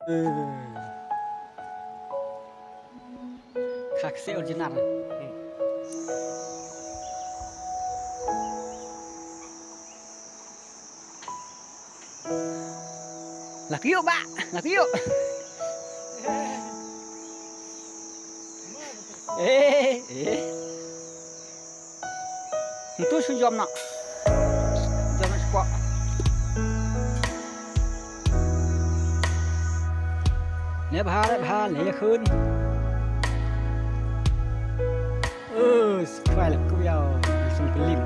Kaksi original. Laki yuk, Pak. Laki yuk. Itu sejam nak. Jangan sepok. Nè bà lấy khơi. Phải là cô yêu xong cái lim.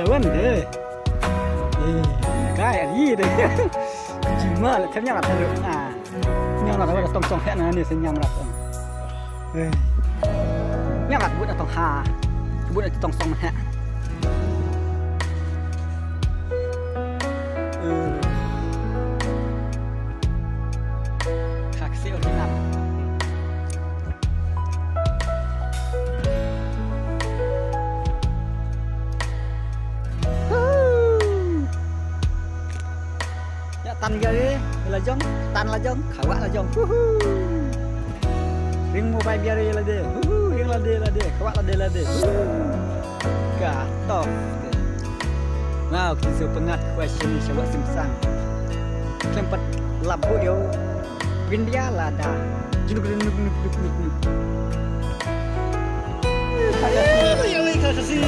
Vấn đề cái gì đấy chỉ mơ là thêm nhau là thay đổi nhau là nó tông hết này nên xem nhau là nhau là bữa là tông hà bữa là tông song hả khác xíu thế nào tan ghê là giống tan là giống khảo vạ là giống riêng mobile biar là deh riêng là deh khảo vạ là deh cả top wow kisah pengat question coba simsang tempat lampu yo India lah dah junuk kasih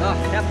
oh siap